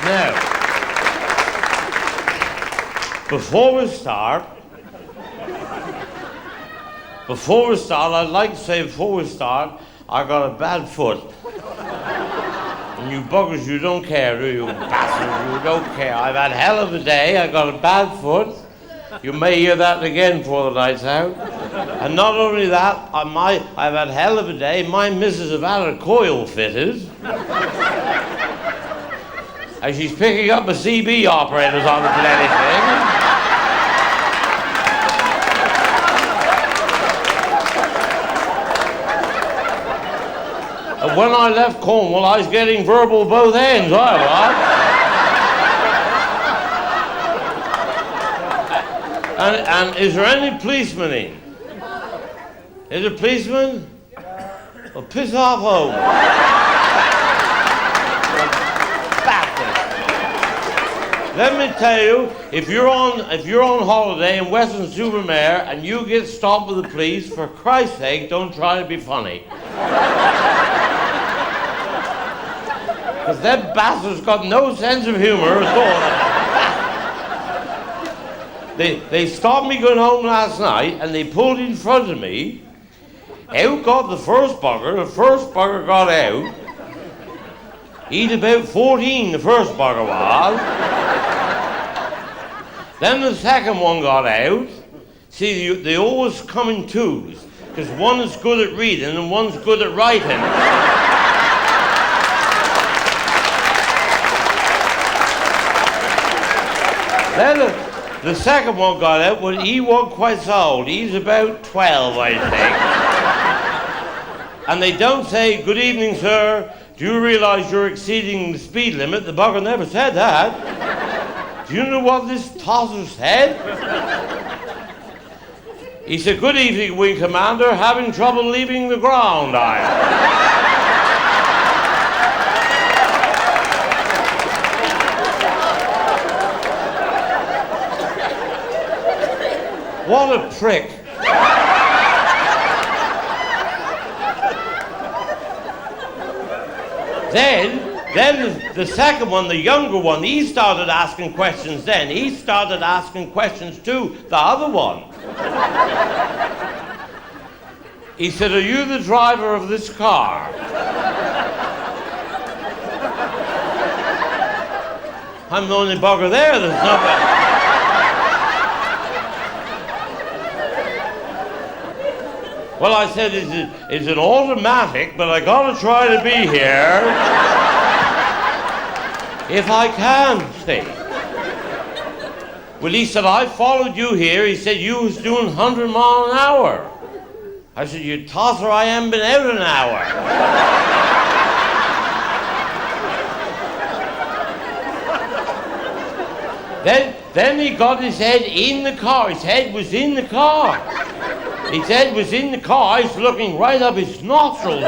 Now, before we start, I'd like to say before we start, I got a bad foot. And you buggers, you don't care, do you? Bastards, you don't care. I've had hell of a day, I got a bad foot. You may hear that again before the night's out. And not only that, I've had hell of a day. My missus have had a coil fitted. And she's picking up the CB operators on the bloody thing. And when I left Cornwall, I was getting verbal both ends, I was. And is there any policeman in? Is there a policeman? Well, piss off home. Let me tell you, if you're on holiday in Weston-super-Mare and you get stopped with the police, for Christ's sake, don't try to be funny. Because them bastards got no sense of humor at all. They stopped me going home last night and they pulled in front of me. Out got the first bugger got out. He'd about 14, the first bugger was. Then the second one got out. See, they always come in twos, because one is good at reading and one's good at writing. Then the second one got out, but he wasn't quite so old. He's about 12, I think. And they don't say, "Good evening, sir. Do you realize you're exceeding the speed limit?" The bugger never said that. Do you know what this tosser said? He said, "Good evening, Wing Commander. Having trouble leaving the ground, I am." What a prick. Then the second one, the younger one, he started asking questions then. He started asking questions to the other one. He said, "Are you the driver of this car?" I'm the only bugger there, there's nobody. Well, I said, it's an automatic, but I gotta try to be here if I can stay. Well, he said, "I followed you here." He said, "You was doing 100 miles an hour." I said, "You tosser, I haven't been out an hour." Then he got his head in the car. His head was in the car. His head was in the car. He's looking right up his nostrils.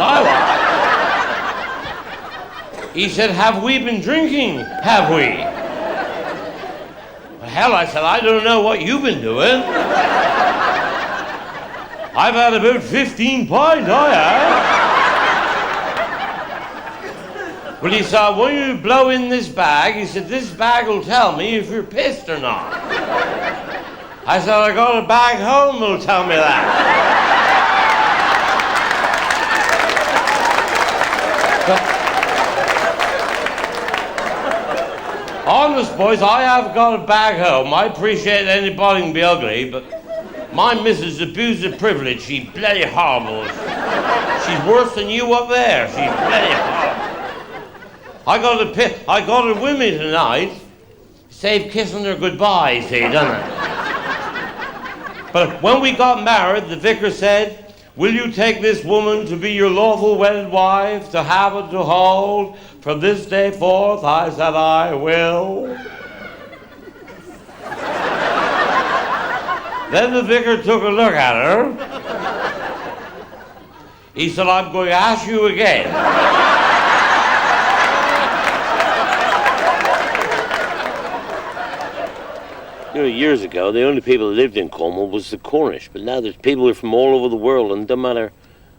He said, "Have we been drinking? Have we?" Well, hell, I said, "I don't know what you've been doing. I've had about 15 pints, I have." Well, he said, "When you blow in this bag," he said, "this bag will tell me if you're pissed or not." I said, "I got a bag home that'll tell me that." Honest, boys, I have got a bag home. I appreciate anybody can be ugly, but my missus abused her privilege. She's bloody horrible. She's worse than you up there. She's bloody horrible. I got her with me tonight. Save kissing her goodbye, see, doesn't it? But when we got married, the vicar said, "Will you take this woman to be your lawful wedded wife, to have and to hold, from this day forth?" I said, "I will." Then the vicar took a look at her. He said, "I'm going to ask you again." You know, years ago, the only people that lived in Cornwall was the Cornish, but now there's people who are from all over the world, and no matter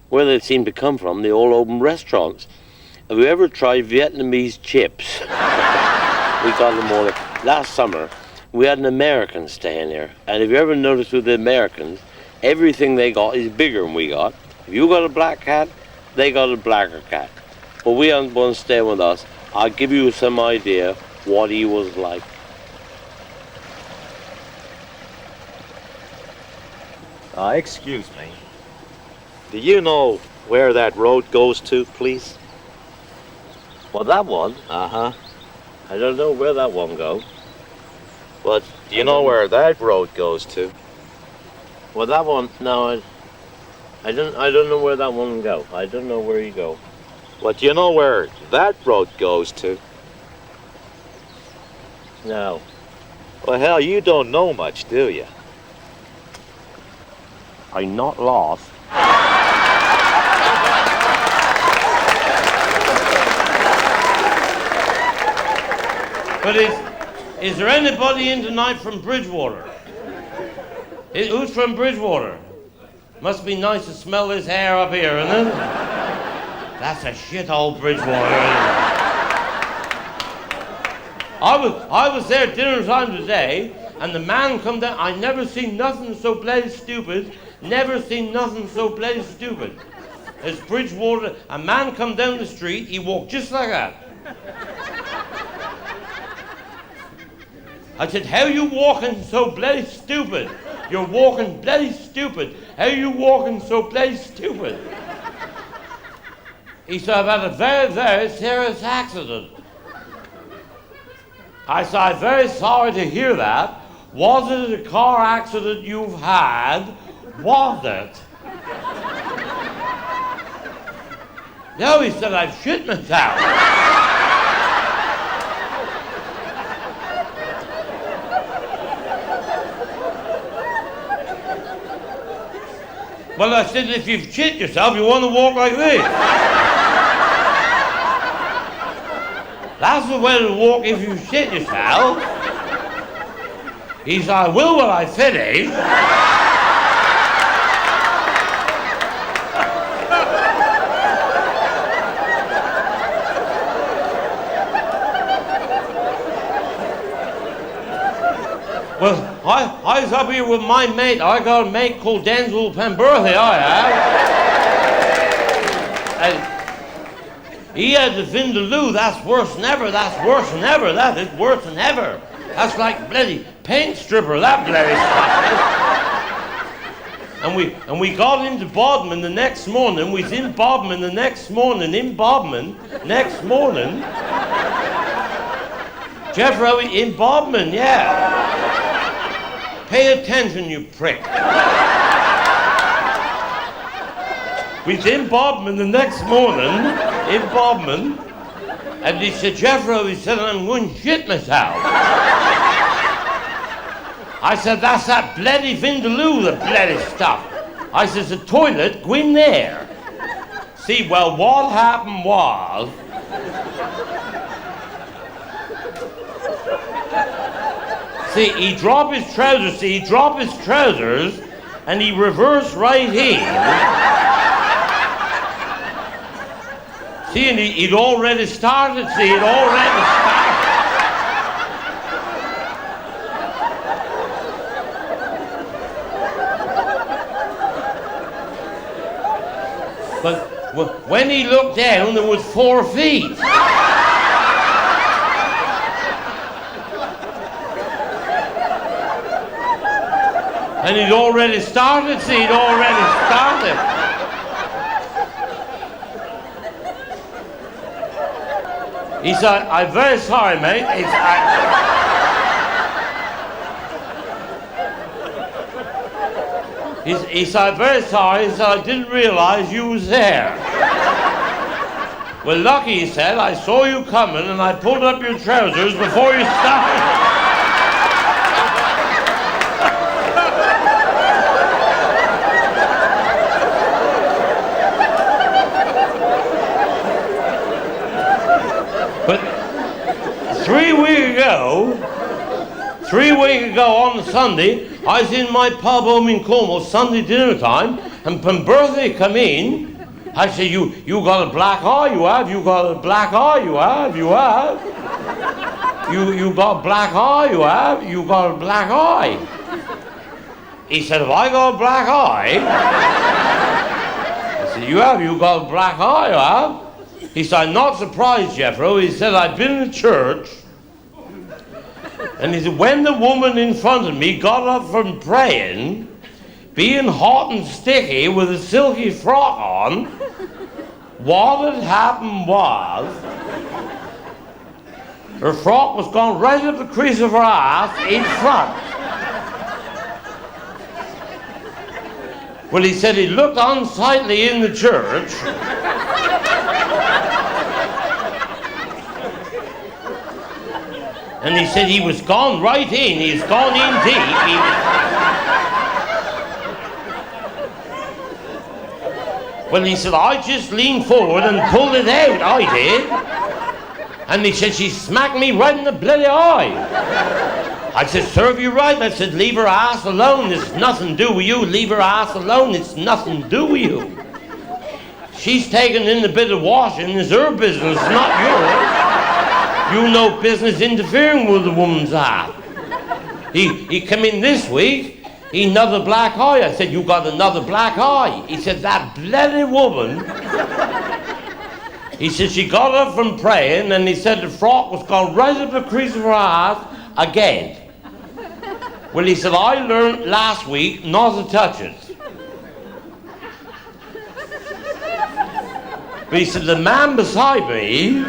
where they seem to come from, they all open restaurants. Have you ever tried Vietnamese chips? We got them all. Last summer, we had an American staying here. And if you ever noticed with the Americans, everything they got is bigger than we got. If you got a black cat, they got a blacker cat. But we had one staying with us. I'll give you some idea what he was like. Excuse me. Do you know where that road goes to, please? Well, that one, Uh-huh. I don't know where that one goes. But do you know where that road goes to? Well, that one, no, I don't know where that one go. I don't know where you go. But do you know where that road goes to? No. Well, hell, you don't know much, do you? I'm not lost. But is there anybody in tonight from Bridgewater? Who's from Bridgewater? Must be nice to smell this hair up here, isn't it? That's a shit old Bridgewater. I was there dinner time today, and the man come down. I never seen nothing so bloody stupid. Never seen nothing so bloody stupid. As Bridgewater, a man come down the street. He walked just like that. I said, how you walking so bloody stupid? You're walking bloody stupid. How you walking so bloody stupid? He said, I've had a very, very serious accident. I said, I'm very sorry to hear that. Was it a car accident you've had? Was it? No, he said, I've shit myself. Well, I said, if you've shit yourself, you want to walk like this. That's the way to walk if you shit yourself. He said, I will when I finish. Well, I was up here with my mate. I got a mate called Denzel Pemberthy, I have. And he had the Vindaloo. That's worse than ever. That's worse than ever. That is worse than ever. That's like bloody paint stripper, that bloody stuff. And we got into Bodmin the next morning. We was in Bodmin the next morning. Next morning. Jethro in Bodmin, yeah. Pay attention, you prick. We was in Bodmin the next morning, and he said, Jethro, he said, I'm going to shit myself. I said, that's that bloody Vindaloo, the bloody stuff. I says, the toilet, go in there. See, well, what happened was, see, he dropped his trousers, and he reversed right here. See, and he'd already started, But when he looked down, there was 4 feet. And he'd already started, He said, I'm very sorry, mate. He said, I'm very sorry. He said, I didn't realize you was there. Well, lucky, he said, I saw you coming and I pulled up your trousers before you started. But 3 weeks ago on Sunday, I was in my pub home in Como, Sunday dinner time, and Pemberthy come in. I said, you got a black eye, you have? You got a black eye, you have? You got a black eye, you have? You got a black eye. He said, have I got a black eye? I said, you have? You got a black eye, you have? He said, I'm not surprised, Jethro. He said, I've been in church. And he said, when the woman in front of me got up from praying, being hot and sticky with a silky frock on, what had happened was, her frock was gone right up the crease of her ass in front. Well, he said he looked unsightly in the church. And he said he was gone right in. He's gone in deep. Well, he said, I just leaned forward and pulled it out. I did. And he said, she smacked me right in the bloody eye. I said, serve you right. I said, leave her ass alone. It's nothing to do with you. Leave her ass alone. It's nothing to do with you. She's taken in a bit of washing. It's her business, not yours. You no business interfering with the woman's ass. He come in this week. He another black eye. I said, you got another black eye. He said, that bloody woman. He said, she got up from praying, and he said the frock was gone right up the crease of her ass again. Well, he said, I learned last week not to touch it. But he said, the man beside me,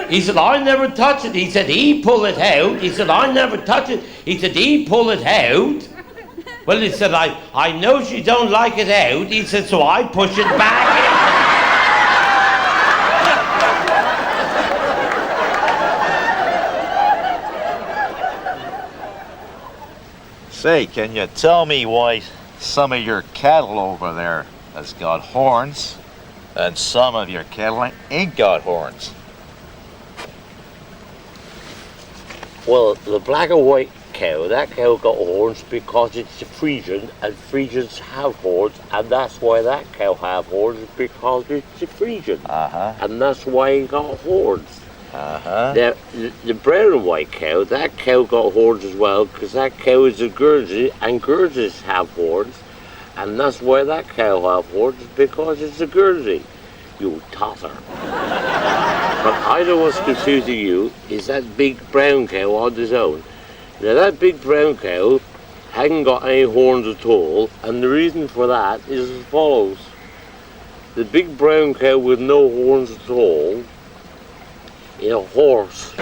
he said, I never touch it. He said, he pull it out. He said, I never touch it. He said, he pull it out. Well, he said, I know she don't like it out. He said, so I push it back in. Say, can you tell me why some of your cattle over there has got horns and some of your cattle ain't got horns? Well, the black and white cow, that cow got horns because it's a Frisian, and Frisians have horns, and that's why that cow have horns, because it's a Frisian. And that's why it got horns. Now, the brown and white cow, that cow got horns as well, because that cow is a Guernsey, and Guernseys have horns, and that's why that cow have horns, because it's a Guernsey. You tosser. But I know what's confusing you is that big brown cow on his own. Now that big brown cow hadn't got any horns at all, and the reason for that is as follows. The big brown cow with no horns at all is a horse.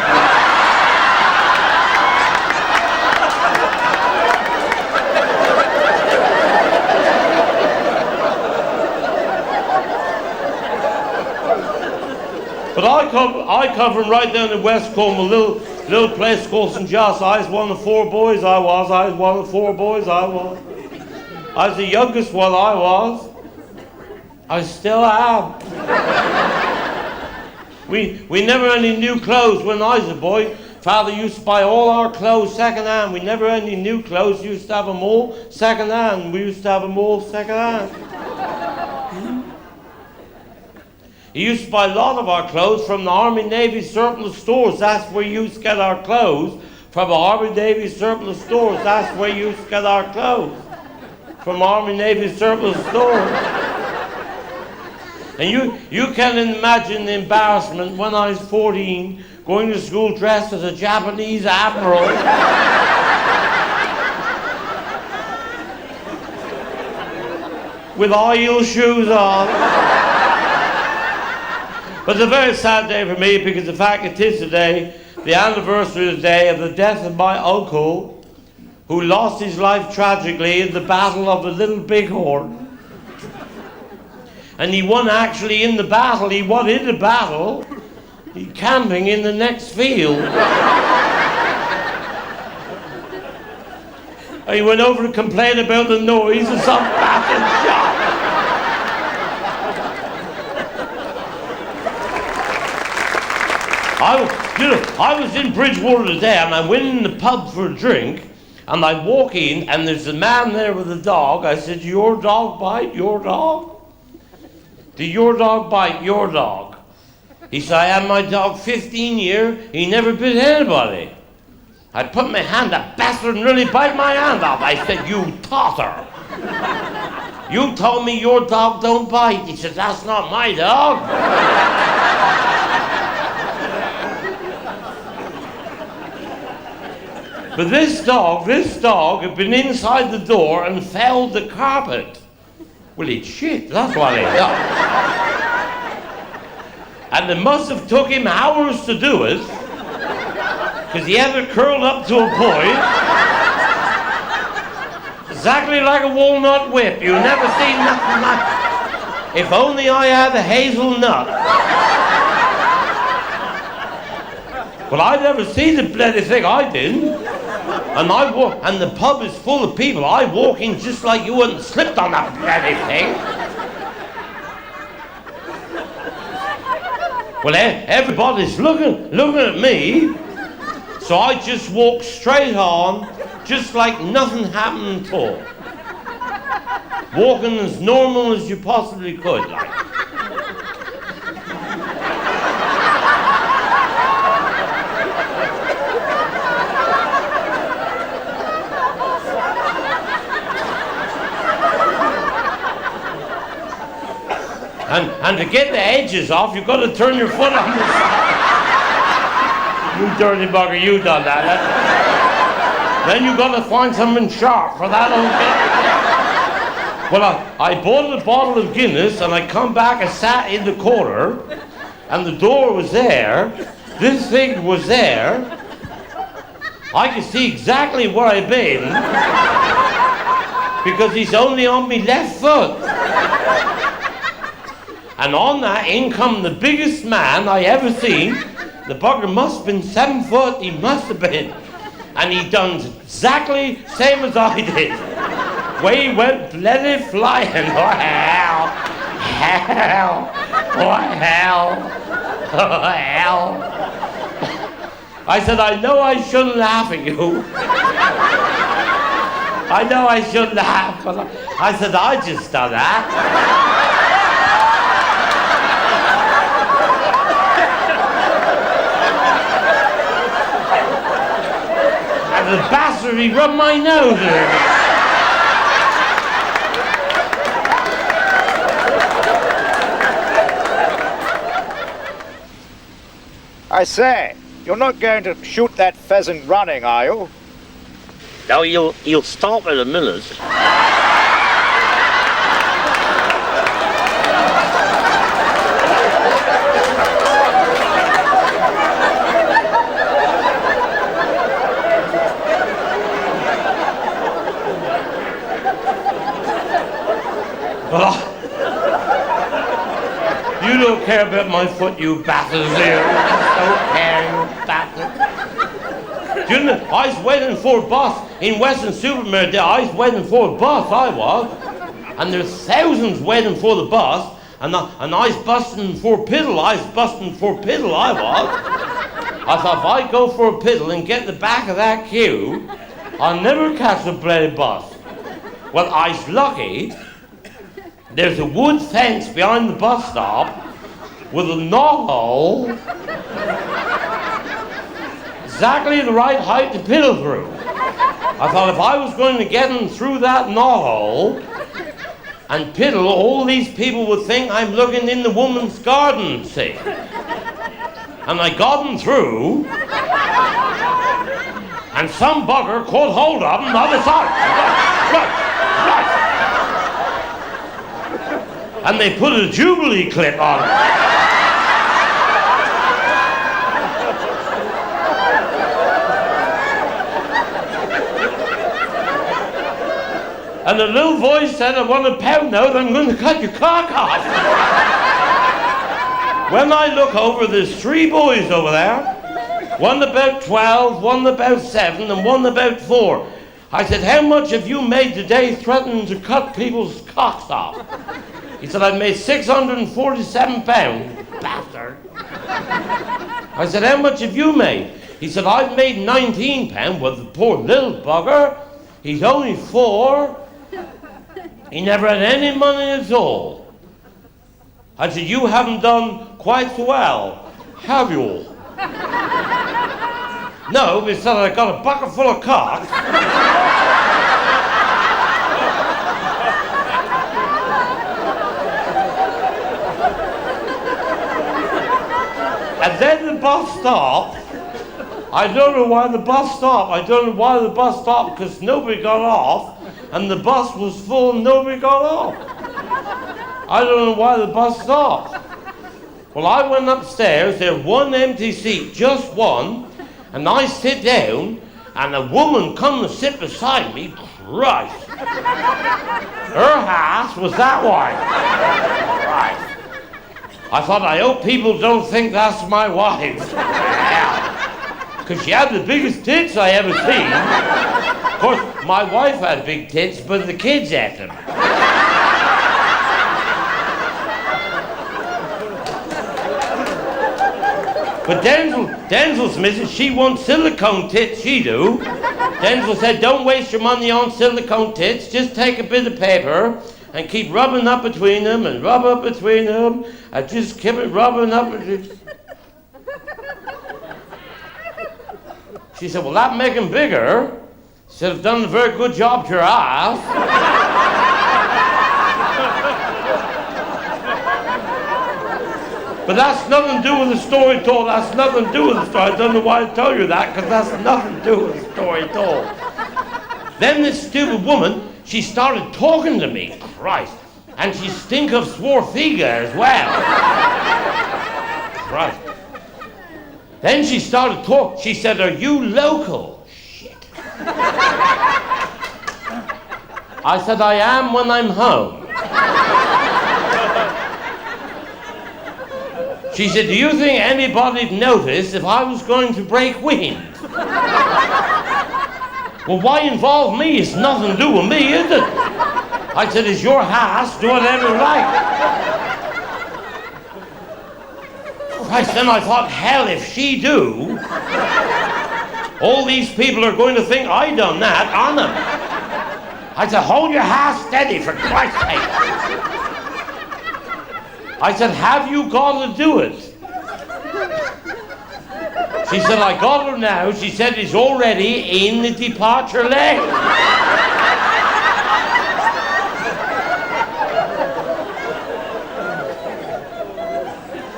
But I come from right down in West Cornwall, a little place called St. Joss. I was one of 4 boys, I was one of 4 boys, I was the youngest one, I was. I still am. We never had any new clothes when I was a boy. Father used to buy all our clothes second hand. We never had any new clothes. We used to have them all second hand. We used to have them all second hand. He used to buy a lot of our clothes from the Army Navy surplus stores. That's where you used to get our clothes. From the Army Navy surplus stores. That's where you used to get our clothes. From Army Navy surplus stores. And you can imagine the embarrassment when I was 14, going to school dressed as a Japanese admiral. With high heel shoes on. But it's a very sad day for me, because the fact it is today, the anniversary of the day of the death of my uncle, who lost his life tragically in the Battle of the Little Bighorn. And he won actually in the battle. He won in the battle, camping in the next field. And he went over to complain about the noise of some bastard shot. I was in Bridgewater today, and I went in the pub for a drink, and I walk in, and there's a man there with a dog. I said, your dog bite your dog? Did your dog bite your dog? He said, I had my dog 15 years, he never bit anybody. I put my hand, that bastard nearly bite my hand off. I said, you tosser. You told me your dog don't bite. He said, that's not my dog. But this dog had been inside the door and fouled the carpet. Well, it's shit, that's what it done. And it must have took him hours to do it, because he had it curled up to a point, exactly like a walnut whip. You never seen nothing like. If only I had a hazelnut. Well, I never seen the bloody thing, I didn't. And and the pub is full of people. I walk in just like you wouldn't slipped on that bloody thing. Well, everybody's looking at me, so I just walk straight on, just like nothing happened at all. Walking as normal as you possibly could, like. And to get the edges off, you've got to turn your foot on the side. You dirty bugger, you done that. Then you've got to find something sharp for that old bit. Well, I bought a bottle of Guinness, and I come back and sat in the corner, and the door was there. This thing was there. I could see exactly where I'd been, because he's only on me left foot. And on that, in come the biggest man I ever seen. The bugger must have been 7 foot, he must have been. And he done exactly same as I did. Way he went bloody flying. Oh hell, hell, oh hell, oh hell. I said, I know I shouldn't laugh at you. I know I shouldn't laugh, but I said, I just done that. The bastard, he rubbed my nose in it. I say, you're not going to shoot that pheasant running, are you? Now he'll stop in a minute. You don't care about my foot, you bastard. Don't care, you bastard. Do you know, I was waiting for a bus in Western Supermarket. I was waiting for a bus, I was. And there's thousands waiting for the bus. And I was busting for piddle. I was busting for piddle, I was. I thought if I go for a piddle and get the back of that queue, I'll never catch the bloody bus. Well, I was lucky. There's a wood fence behind the bus stop with a knothole exactly the right height to piddle through. I thought if I was going to get him through that knothole and piddle, all these people would think I'm looking in the woman's garden, see. And I got him through, and some bugger caught hold of him on the other side. Right. And they put a Jubilee clip on it. And the little voice said, I want a pound note, I'm going to cut your cock off. When I look over, there's 3 boys over there. One about 12, one about 7, and one about 4. I said, how much have you made today threatening to cut people's cocks off? He said, I've made £647, bastard. I said, how much have you made? He said, I've made £19. Well, the poor little bugger, he's only 4. He never had any money at all. I said, you haven't done quite so well. Have you? No, he said, I got a bucket full of cock. And then the bus stopped. I don't know why the bus stopped. I don't know why the bus stopped, because nobody got off, and the bus was full and nobody got off. I don't know why the bus stopped. Well, I went upstairs, there was one empty seat, just one, and I sit down, and a woman come to sit beside me. Christ. Her ass was that wide. Right. I thought, I hope people don't think that's my wife. Because she had the biggest tits I ever seen. Of course, my wife had big tits, but the kids had them. But Denzel's missus, she wants silicone tits, she do. Denzel said, don't waste your money on silicone tits, just take a bit of paper and keep rubbing up between them and rub up between them and just keep it rubbing up. She said, well, that make them bigger. She said, I've done a very good job to your ass. But that's nothing to do with the story told. That's nothing to do with the story. I don't know why I tell you that, because that's nothing to do with the story told. Then this stupid woman, she started talking to me, Christ, and she stink of Swarthega as well. Christ. Then she started talking. She said, are you local? Shit. I said, I am when I'm home. She said, do you think anybody'd notice if I was going to break wind? Well, why involve me? It's nothing to do with me, is it? I said, it's your house, do whatever you like. Christ, then I thought, hell, if she do, all these people are going to think I done that on them. I said, hold your house steady, for Christ's sake. I said, have you got to do it? She said, I got her now. She said, he's already in the departure lane.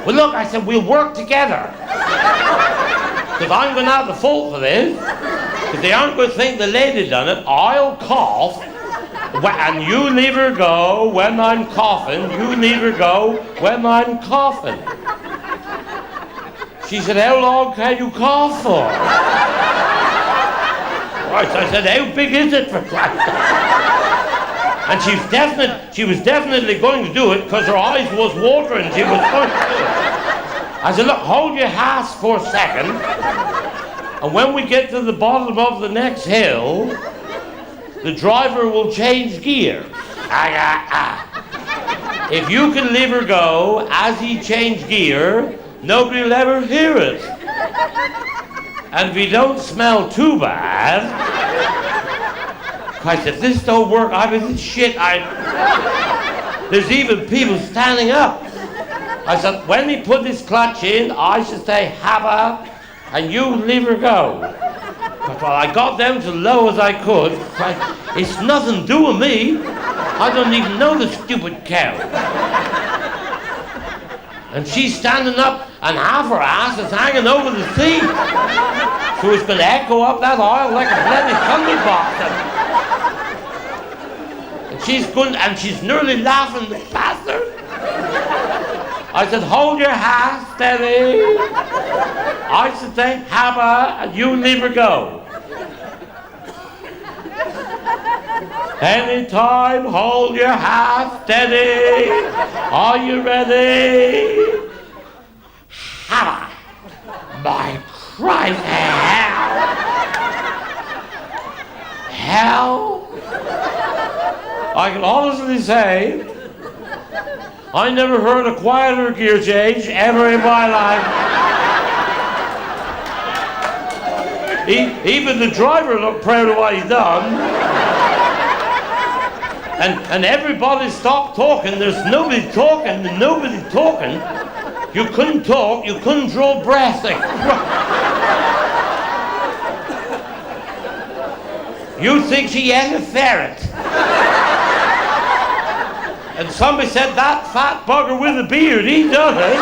Well, look, I said, we'll work together. Because I'm going to have the fault for this. Because they aren't going to think the lady done it. I'll cough. And you leave her go when I'm coughing. You leave her go when I'm coughing. She said, how long can you cough for? Right, so I said, how big is it for Christ's sake? And she was definitely going to do it because her eyes was watering. She was going to do it. I said, look, hold your ass for a second. And when we get to the bottom of the next hill, the driver will change gear. If you can leave her go as he changed gear, nobody will ever hear it. And if you don't smell too bad, I said, if this don't work, I mean, shit, there's even people standing up. I said, when he put his clutch in, I should say, Haba, and you leave her go. But well, I got them as low as I could. It's nothing to do with me. I don't even know the stupid cow. And she's standing up, and half her ass is hanging over the seat. So it's going to echo up that aisle like a bloody thunderbolt. And she's going, and she's nearly laughing, the bastard. I said, hold your hat steady. I should say, Haba, and you leave her go. Anytime, hold your hat steady. Are you ready? Haba. My Christ, hell. I can honestly say, I never heard a quieter gear change ever in my life. Even the driver looked proud of what he's done. And everybody stopped talking. There's nobody talking. You couldn't talk, you couldn't draw breath. You'd think she ate a ferret. And somebody said, that fat bugger with a beard, he does it.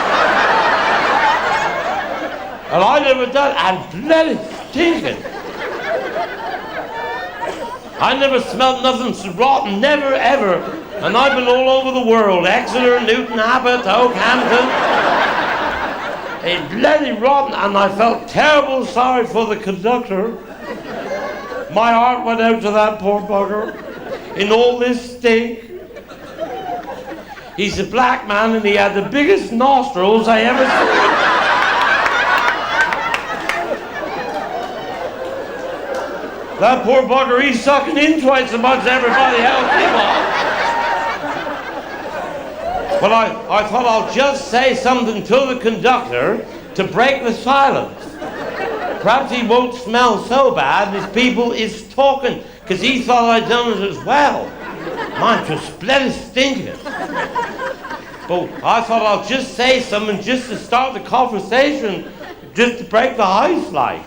And I never done, and bloody stinking. I never smelled nothing so rotten, never ever. And I've been all over the world, Exeter, Newton Abbot, Oakhampton. It's bloody rotten, and I felt terrible sorry for the conductor. My heart went out to that poor bugger in all this stink. He's a black man, and he had the biggest nostrils I ever saw. That poor bugger, he's sucking in twice as much as everybody else. But I thought I'll just say something to the conductor to break the silence. Perhaps he won't smell so bad as people is talking, because he thought I'd done it as well. Mine was bloody stinking. But I thought I'll just say something just to start the conversation, just to break the ice like.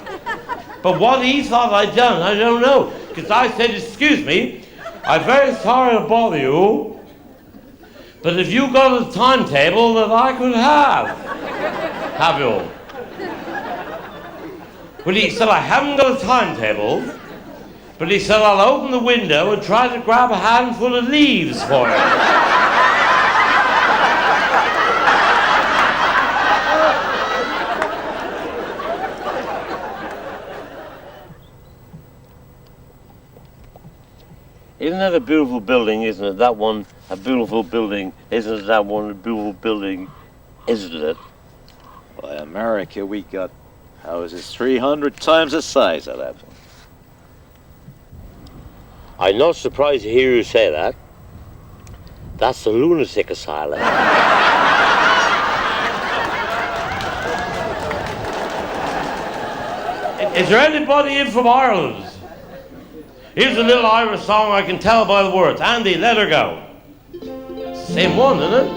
But what he thought I'd done, I don't know. Because I said, excuse me, I'm very sorry to bother you, but if you got a timetable that I could have you? Well, he said, I haven't got a timetable, but he said, I'll open the window and try to grab a handful of leaves for you. Isn't that a beautiful building, isn't it? That one, a beautiful building. Isn't that one a beautiful building, isn't it? By America, we got houses 300 times the size of that one. I'm not surprised to hear you say that. That's the lunatic asylum. Is there anybody in from Ireland? Here's a little Irish song I can tell by the words. Andy, let her go. Same one, isn't it?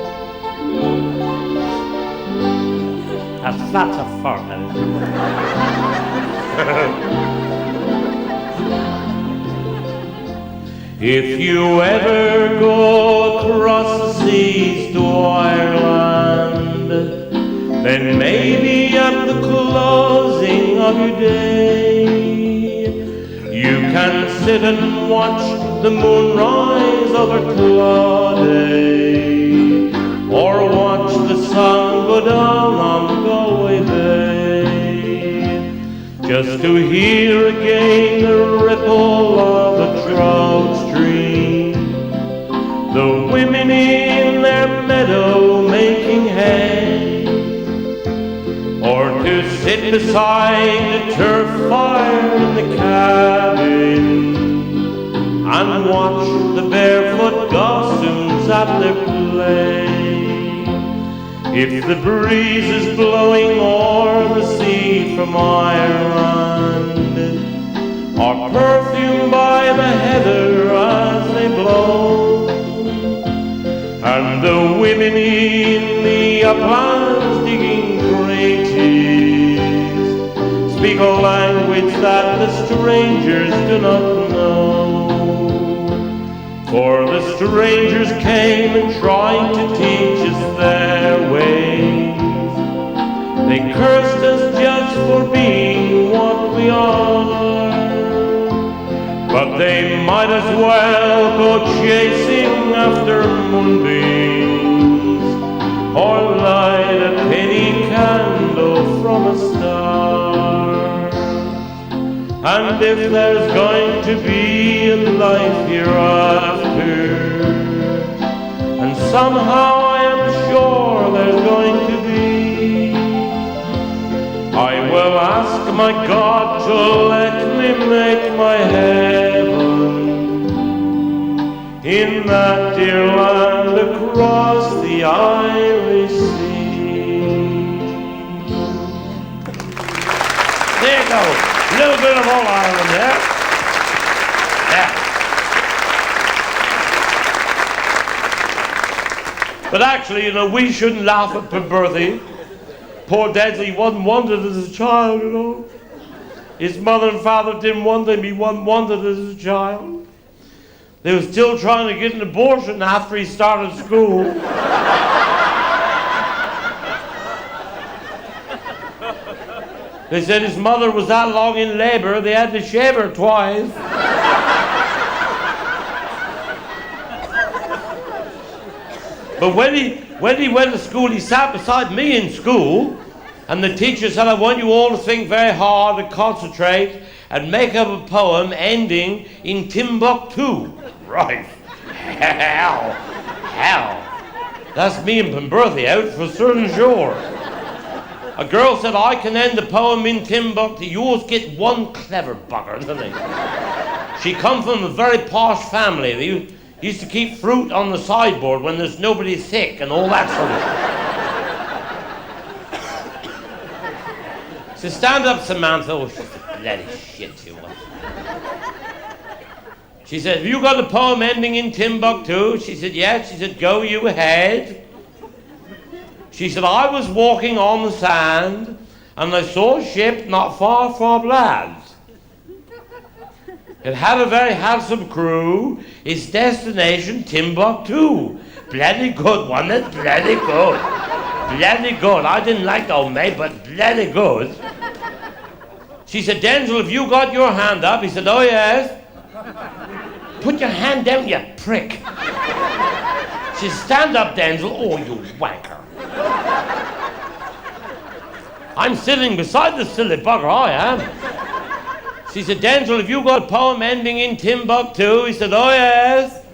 That's a fart, isn't it? If you ever go across the seas to Ireland, then maybe at the closing of your day, you can sit and watch the moon rise over Clauday, or watch the sun go down on Galway Bay, just to hear again the ripple of the trout stream, the women in their meadow making hay, or to sit beside the turf fire in the cabin and watch the barefoot gossoons at their play. If the breeze is blowing o'er the sea from Ireland, or perfumed by the heather as they blow, and the women in the uplands digging graves speak a language that the strangers do not know. For the strangers came and tried to teach us their ways. They cursed us just for being what we are, but they might as well go chasing after moonbeams, or light a penny candle from a star. And if there's going to be a life hereafter, and somehow I am sure there's going to be, I will ask my God to let me make my heaven in that dear land across the Irish Sea. There you go. A little bit of all Ireland there. Yeah. But actually, you know, we shouldn't laugh at Bertie. Poor Denzil, he wasn't wanted as a child, you know. His mother and father didn't want him. He wasn't wanted as a child. They were still trying to get an abortion after he started school. They said his mother was that long in labor, they had to shave her twice. But when he went to school, he sat beside me in school, and the teacher said, I want you all to think very hard and concentrate and make up a poem ending in Timbuktu. Right. Hell. That's me and Pemberthy out for certain sure. A girl said, I can end the poem in Timbuktu. You always get one clever bugger, doesn't he? She come from a very posh family. They used to keep fruit on the sideboard when there's nobody sick and all that sort of stuff. So stand up, Samantha. Oh, she's a bloody shit, she was. She said, have you got a poem ending in Timbuktu? She said, yes. She said, go you ahead. She said, I was walking on the sand and I saw a ship not far from land. It had a very handsome crew. Its destination, Timbuktu. Bloody good, wasn't it? Bloody good. Bloody good. I didn't like the old mate, but bloody good. She said, Denzil, have you got your hand up? He said, oh, yes. Put your hand down, you prick. She said, stand up, Denzil. Oh, you wanker. I'm sitting beside the silly bugger, I am. She said, Denzil, have you got a poem ending in Timbuktu? He said, oh, yes.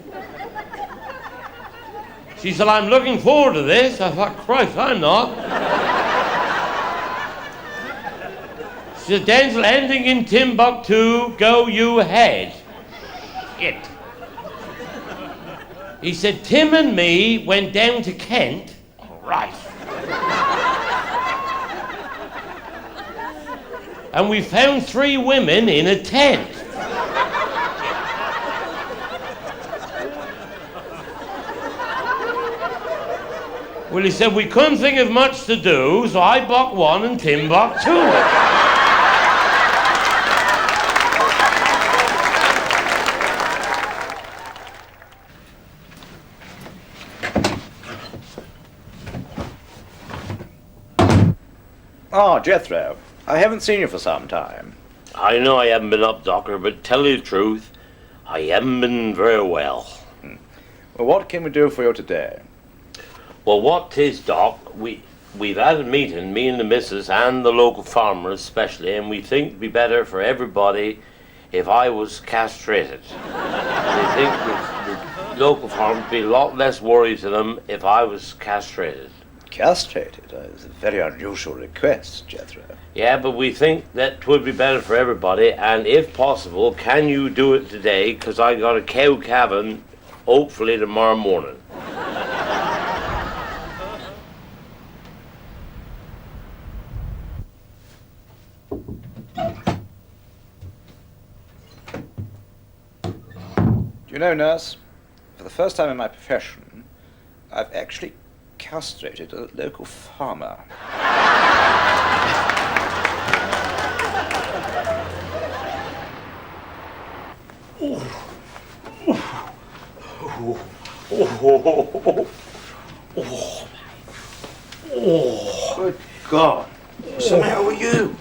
She said, I'm looking forward to this. I thought, Christ, I'm not. She said, Denzil, ending in Timbuktu, go you ahead. Shit. He said, Tim and me went down to Kent. Right. And we found 3 women in a tent. Well, he said, we couldn't think of much to do, so I bucked one and Tim bucked 2. Oh, Jethro, I haven't seen you for some time. I know I haven't been up, Doctor, but tell you the truth, I haven't been very well. Well, what can we do for you today? Well, what 'tis, Doc, we've had a meeting, me and the missus and the local farmers especially, and we think it'd be better for everybody if I was castrated. We think the local farmers would be a lot less worried to them if I was castrated. Castrated? It's a very unusual request, Jethro. Yeah, but we think that would be better for everybody, and if possible, can you do it today? Because I got a cow calving, hopefully tomorrow morning. Do you know, nurse, for the first time in my profession, I've actually castrated a local farmer. Good God. What's the matter with you?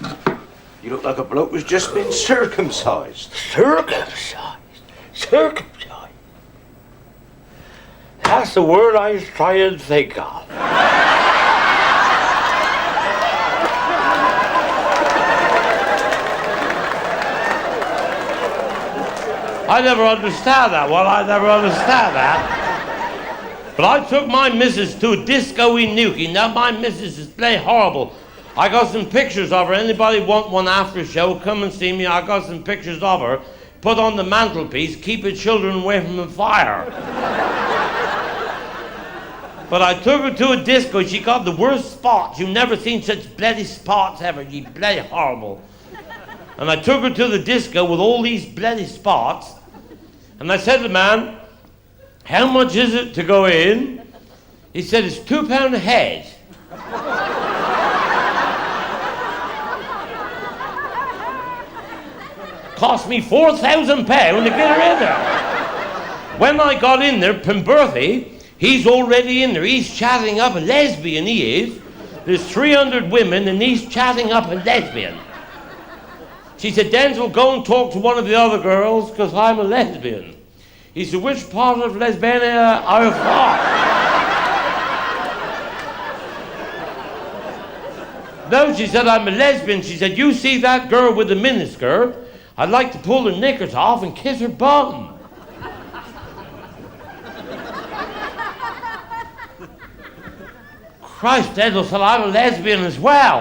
You look like a bloke who's just been circumcised. Circumcised? Circumcised? That's the word I was trying to think of. I never understand that one. I never understand that. But I took my missus to a disco in Newquay. Now my missus is bloody horrible. I got some pictures of her. Anybody want one after show, come and see me. I got some pictures of her. Put on the mantelpiece, keep the children away from the fire. But I took her to a disco. She got the worst spots. You've never seen such bloody spots ever. You bloody horrible. And I took her to the disco with all these bloody spots. And I said to the man, how much is it to go in? He said, it's £2 a head. Cost me £4,000 to get her in there. When I got in there, Pemberthy, he's already in there. He's chatting up a lesbian, he is. There's 300 women, and he's chatting up a lesbian. She said, Denzel, go and talk to one of the other girls, because I'm a lesbian. He said, which part of Lesbiana are you from? No, she said, I'm a lesbian. She said, you see that girl with the miniskirt? I'd like to pull her knickers off and kiss her bum. Christ, Denzel said, I'm a lesbian as well.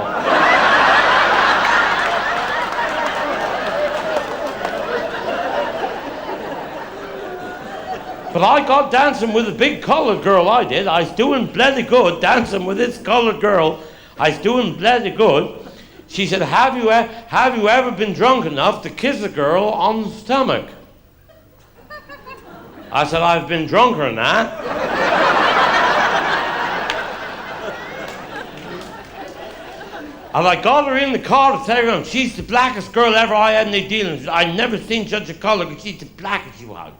But I got dancing with a big coloured girl, I did. I was doing bloody good dancing with this coloured girl. I was doing bloody good. She said, have you ever been drunk enough to kiss a girl on the stomach? I said, I've been drunker than that. And I got her in the car to take her home. She's the blackest girl ever I had any dealings with. I'd never seen such a colour, but she's the blackest she was.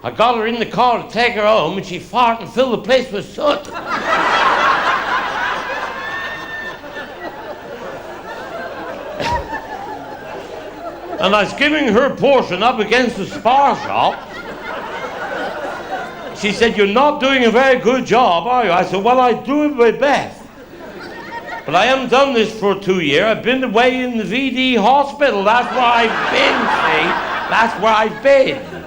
I got her in the car to take her home, and she farted and filled the place with soot. And I was giving her portion up against the spar shop. She said, you're not doing a very good job, are you? I said, well, I do my best. But I haven't done this for 2 years. I've been away in the VD hospital. That's where I've been, see? That's where I've been.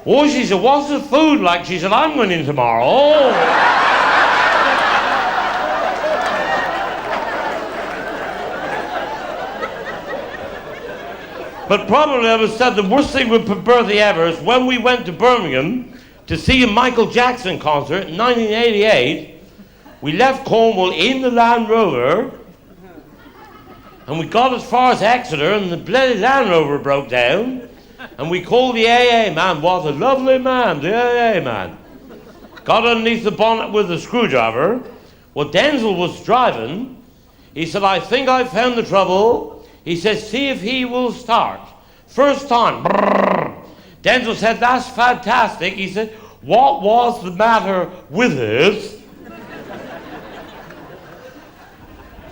Oh, she said, what's the food like? She said, I'm going in tomorrow. Oh. But probably I was said the worst thing with Pemberthy ever is when we went to Birmingham to see a Michael Jackson concert in 1988, we left Cornwall in the Land Rover, and we got as far as Exeter, and the bloody Land Rover broke down, and we called the AA man. What a lovely man, the AA man. Got underneath the bonnet with a screwdriver. Well, Denzel was driving. He said, I think I found the trouble. He says, see if he will start. First time. Brrr. Denzel said, that's fantastic. He said, what was the matter with it?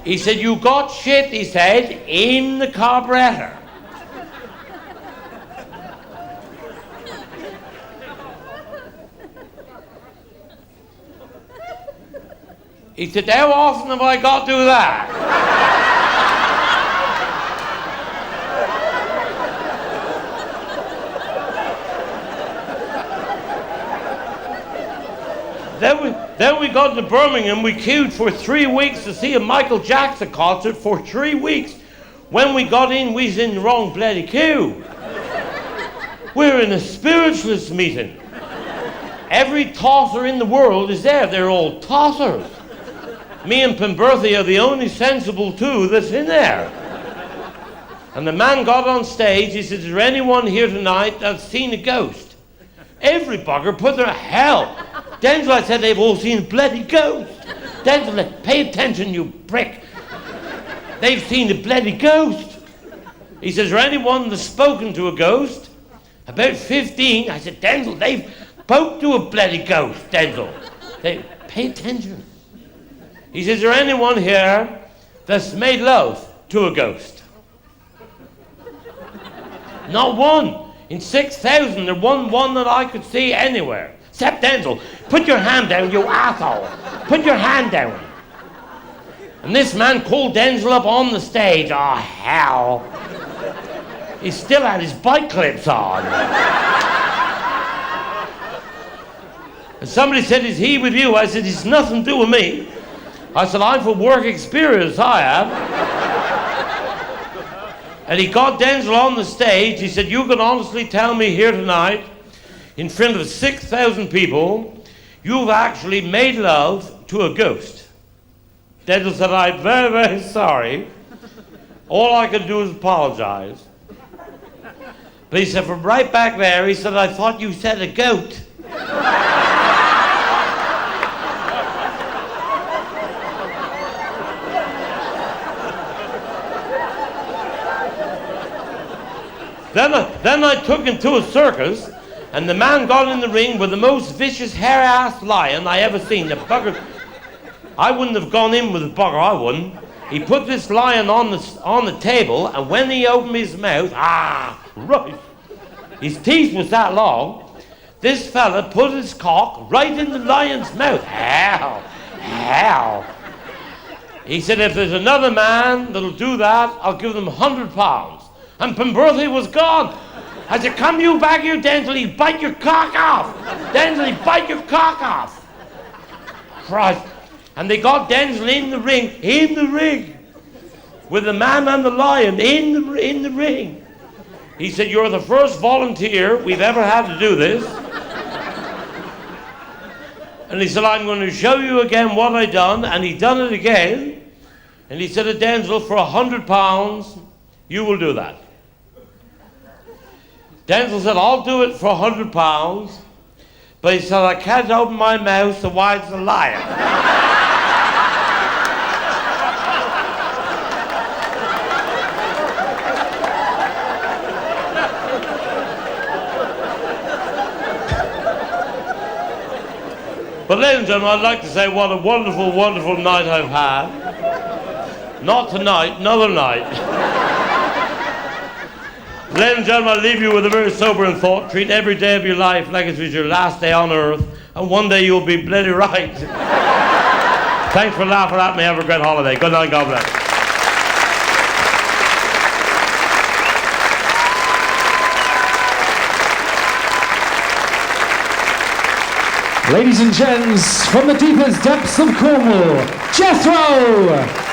He said, you got shit, he said, in the carburetor. He said, how often have I got to do that? Then we got to Birmingham. We queued for 3 weeks to see a Michael Jackson concert for 3 weeks. When we got in, we was in the wrong bloody queue. We're in a spiritualist meeting. Every tosser in the world is there. They're all tossers. Me and Pemberthy are the only sensible two that's in there. And the man got on stage. He said, is there anyone here tonight that's seen a ghost? Every bugger put their hell. Denzel, I said, they've all seen a bloody ghost. Denzel, pay attention, you prick. They've seen a bloody ghost. He says, is there anyone that's spoken to a ghost? About 15. I said, Denzel, they've spoke to a bloody ghost, Denzel. Pay attention. He says, is there anyone here that's made love to a ghost? Not one. In 6,000, there wasn't one that I could see anywhere. Except Denzel. Put your hand down, you asshole. Put your hand down. And this man called Denzel up on the stage. Oh, hell. He still had his bike clips on. And somebody said, is he with you? I said, it's nothing to do with me. I said, I'm for work experience, I am. And he got Denzel on the stage. He said, you can honestly tell me here tonight, in front of 6,000 people, you've actually made love to a ghost. Denzel said, I'm very, very sorry. All I could do is apologize. But he said, from right back there, he said, I thought you said a goat. Then I took him to a circus, and the man got in the ring with the most vicious hair-ass lion I ever seen. The bugger, I wouldn't have gone in with the bugger, I wouldn't. He put this lion on the table, and when he opened his mouth, right, his teeth was that long. This fella put his cock right in the lion's mouth. Hell. He said, if there's another man that'll do that, I'll give them £100. And Pemberthy was gone. I said, come you back here, Densley, bite your cock off. Densley, bite your cock off. Christ. And they got Denzel in the ring, with the man and the lion in the ring. He said, you're the first volunteer we've ever had to do this. And he said, I'm going to show you again what I done. And he done it again. And he said to Denzel, for £100, you will do that. Denzel said, I'll do it for £100. But he said, I can't open my mouth, so why's the lion? But ladies and gentlemen, I'd like to say what a wonderful, wonderful night I've had. Not tonight, another night. Ladies and gentlemen, I leave you with a very sobering thought. Treat every day of your life like it was your last day on earth, and one day you'll be bloody right. Thanks for laughing at me. Have a great holiday. Good night, God bless. Ladies and gents, from the deepest depths of Cornwall, Jethro!